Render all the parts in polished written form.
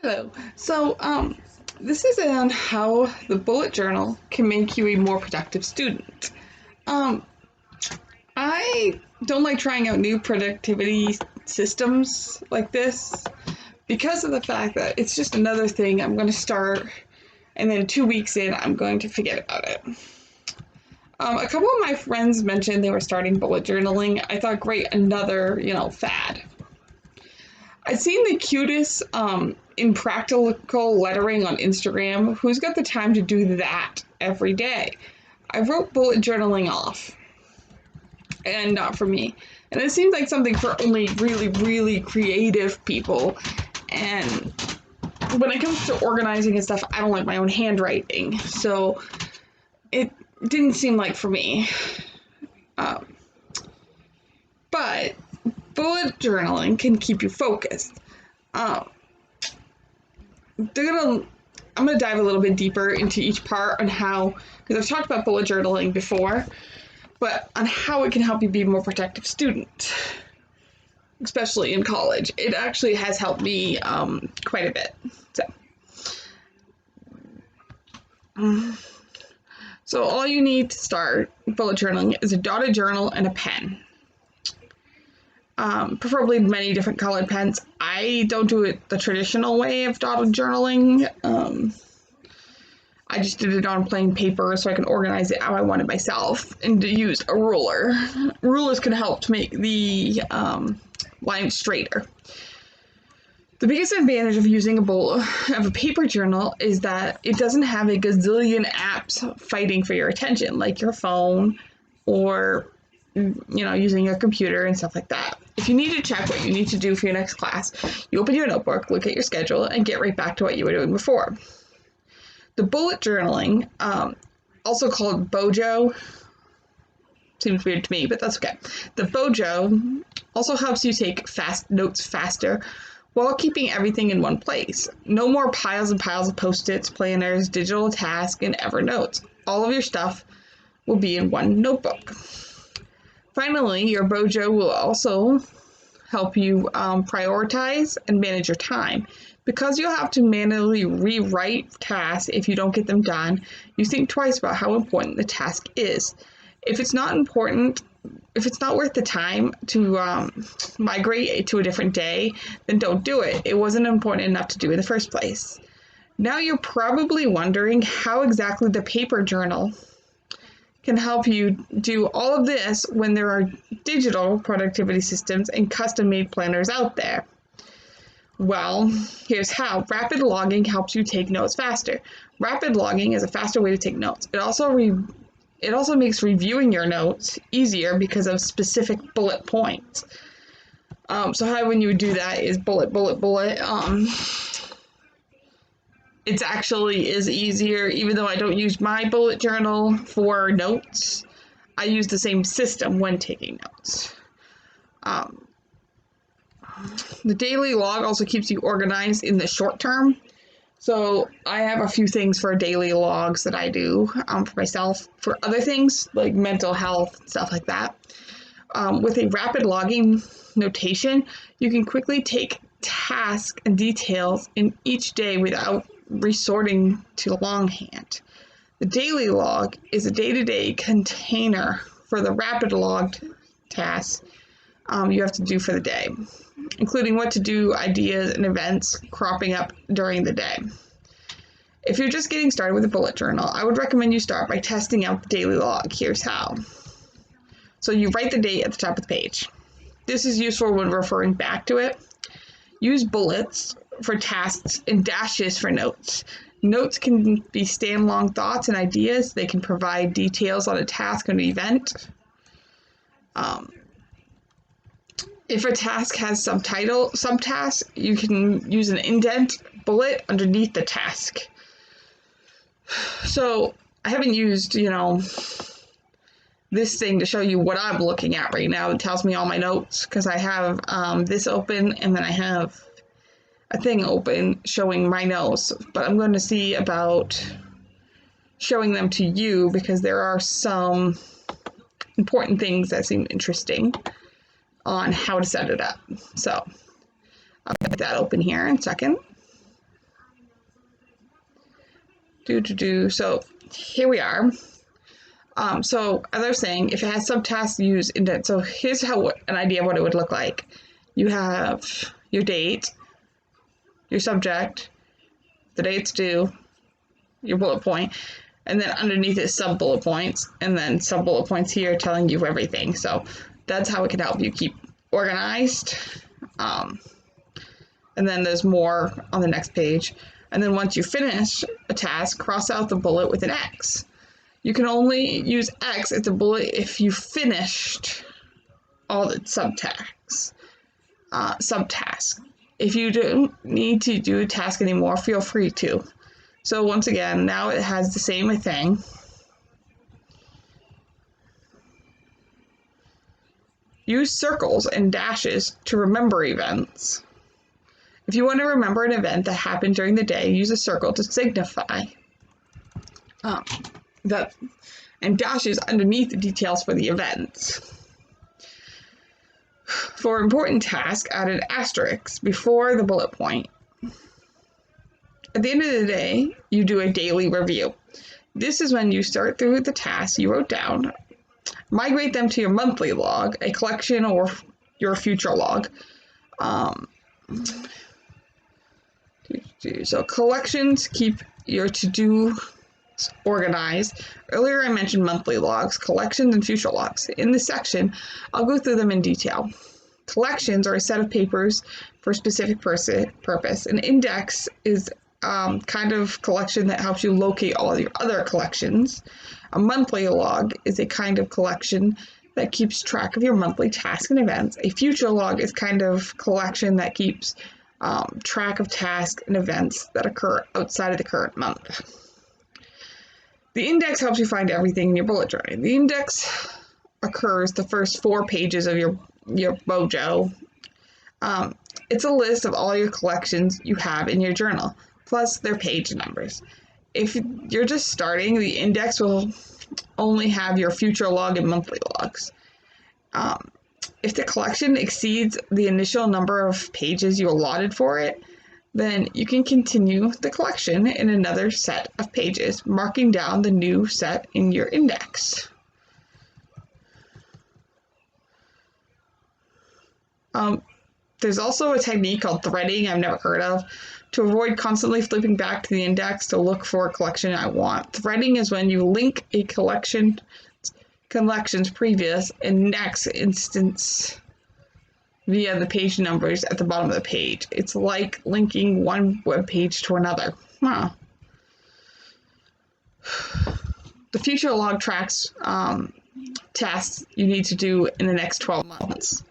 Hello. This is on how the bullet journal can make you a more productive student. Um, I don't like trying out new productivity systems like this because of the fact that it's just another thing I'm going to start, and then 2 weeks in, I'm going to forget about it. A couple of my friends mentioned they were starting bullet journaling. I thought, great, another, fad. I've seen the cutest impractical lettering on Instagram. Who's got the time to do that every day? I wrote bullet journaling off, and not for me. And it seems like something for only really, really creative people. And when it comes to organizing and stuff, I don't like my own handwriting. So it didn't seem like for me. But bullet journaling can keep you focused. I'm gonna dive a little bit deeper into each part on how, because I've talked about bullet journaling before, but on how it can help you be a more productive student, especially in college. It actually has helped me quite a bit. So all you need to start bullet journaling is a dotted journal and a pen. Preferably many different colored pens. I don't do it the traditional way of dotted journaling. I just did it on plain paper so I can organize it how I wanted myself, and used a ruler. Rulers can help to make the lines straighter. The biggest advantage of using a paper journal is that it doesn't have a gazillion apps fighting for your attention, like your phone or using your computer and stuff like that. If you need to check what you need to do for your next class, you open your notebook, look at your schedule, and get right back to what you were doing before. The bullet journaling, also called Bojo, seems weird to me, but that's okay. The Bojo also helps you take fast notes faster while keeping everything in one place. No more piles and piles of Post-its, planners, digital tasks, and Evernote. All of your stuff will be in one notebook. Finally, your Bojo will also help you prioritize and manage your time. Because you'll have to manually rewrite tasks if you don't get them done, you think twice about how important the task is. If it's not worth the time to migrate to a different day, then don't do it. It wasn't important enough to do in the first place. Now you're probably wondering how exactly the paper journal can help you do all of this when there are digital productivity systems and custom-made planners out there. Well, here's how. Rapid logging helps you take notes faster. Rapid logging is a faster way to take notes. It also makes reviewing your notes easier because of specific bullet points. So how when you would do that is bullet. It actually is easier, even though I don't use my bullet journal for notes. I use the same system when taking notes. The daily log also keeps you organized in the short term. So I have a few things for daily logs that I do for myself. For other things, like mental health, stuff like that. With a rapid logging notation, you can quickly take tasks and details in each day without resorting to longhand. The daily log is a day-to-day container for the rapid logged tasks you have to do for the day, including what to do, ideas, and events cropping up during the day. If you're just getting started with a bullet journal, I would recommend you start by testing out the daily log. Here's how. So you write the date at the top of the page. This is useful when referring back to it. Use bullets for tasks and dashes for notes. Notes can be stand-long thoughts and ideas. They can provide details on a task or an event. If a task has subtasks, you can use an indent bullet underneath the task. So I haven't used, this thing to show you what I'm looking at right now. It tells me all my notes because I have this open, and then I have a thing open showing my notes. But I'm going to see about showing them to you because there are some important things that seem interesting on how to set it up. So I'll get that open here in a second. So here we are. So as I was saying, if it has subtasks, use indent. So here's an idea of what it would look like. You have your date, your subject, the day it's due, your bullet point, and then underneath it sub bullet points, and then sub bullet points here telling you everything. So that's how it can help you keep organized. And then there's more on the next page. And then once you finish a task, cross out the bullet with an X. You can only use X as the bullet if you finished all the subtasks. If you don't need to do a task anymore, feel free to. So once again, now it has the same thing. Use circles and dashes to remember events. If you want to remember an event that happened during the day, use a circle to signify that, and dashes underneath the details for the events. For important tasks, add an asterisk before the bullet point. At the end of the day, you do a daily review. This is when you start through the tasks you wrote down, migrate them to your monthly log, a collection, or your future log. So collections keep your to-do organized. Earlier I mentioned monthly logs, collections, and future logs. In this section, I'll go through them in detail. Collections are a set of papers for a specific purpose. An index is kind of collection that helps you locate all your other collections. A monthly log is a kind of collection that keeps track of your monthly tasks and events. A future log is kind of collection that keeps track of tasks and events that occur outside of the current month. The index helps you find everything in your bullet journal. The index occurs the first 4 pages of your Mojo. It's a list of all your collections you have in your journal, plus their page numbers. If you're just starting, the index will only have your future log and monthly logs. If the collection exceeds the initial number of pages you allotted for it, then you can continue the collection in another set of pages, marking down the new set in your index. There's also a technique called threading I've never heard of to avoid constantly flipping back to the index to look for a collection I want. Threading is when you link a collection's previous and next instance via the page numbers at the bottom of the page. It's like linking one web page to another. The future log tracks tasks you need to do in the next 12 months.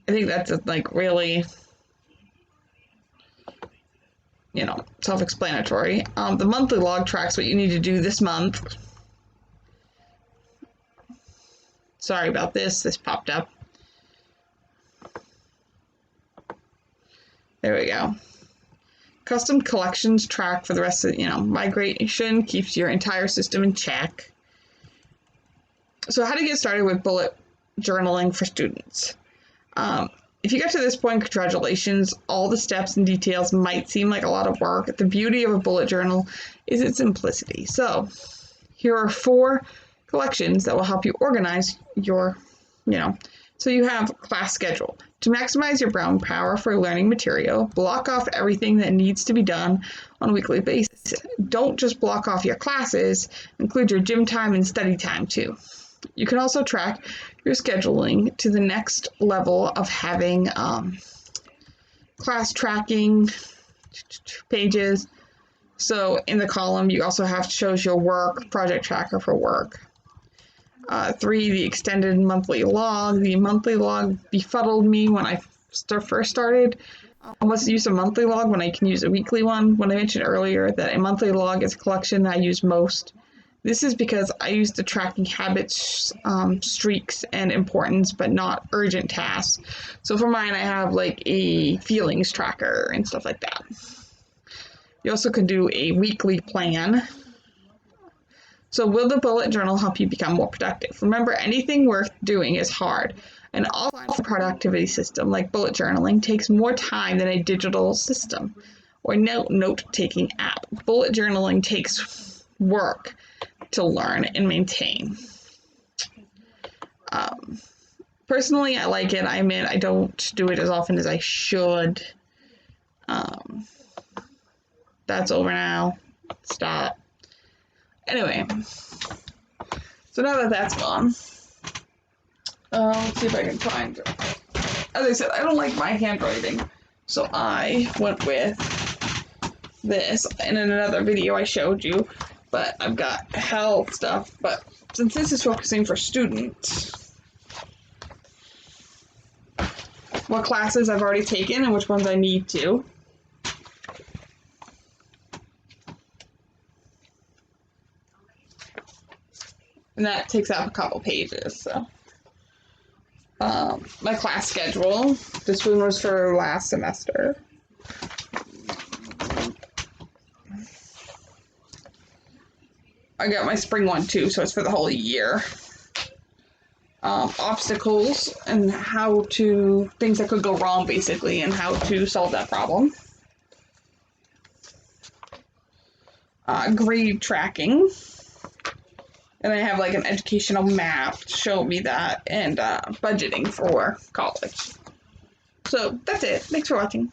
I think that's really, self-explanatory. The monthly log tracks what you need to do this month. Sorry about this. This popped up. There we go. Custom collections track for the rest of migration keeps your entire system in check. So how to get started with bullet journaling for students. If you get to this point, congratulations. All the steps and details might seem like a lot of work. The beauty of a bullet journal is its simplicity. So here are 4 collections that will help you organize your, So you have class schedule. To maximize your brain power for learning material, block off everything that needs to be done on a weekly basis. Don't just block off your classes, include your gym time and study time too. You can also track your scheduling to the next level of having class tracking pages. So in the column, you also have shows your work, project tracker for work. 3, the extended monthly log. The monthly log befuddled me when I first started. Let's use a monthly log when I can use a weekly one. When I mentioned earlier that a monthly log is a collection that I use most. This is because I use the tracking habits, streaks, and importance, but not urgent tasks. So for mine, I have a feelings tracker and stuff like that. You also can do a weekly plan. So will the bullet journal help you become more productive? Remember, anything worth doing is hard. An offline productivity system like bullet journaling takes more time than a digital system. or note-taking app. Bullet journaling takes work to learn and maintain. Personally, I like it. I admit I don't do it as often as I should. That's over now. Stop. Anyway, so now that that's gone, let's see if I can find it. As I said, I don't like my handwriting, so I went with this. And in another video I showed you, but I've got health stuff. But since this is focusing for students, what classes I've already taken and which ones I need to. And that takes up a couple pages, so. My class schedule. This one was for last semester. I got my spring one too, so it's for the whole year. Obstacles and things that could go wrong basically, and how to solve that problem. Grade tracking. And I have like an educational map to show me that, and budgeting for college. So that's it. Thanks for watching.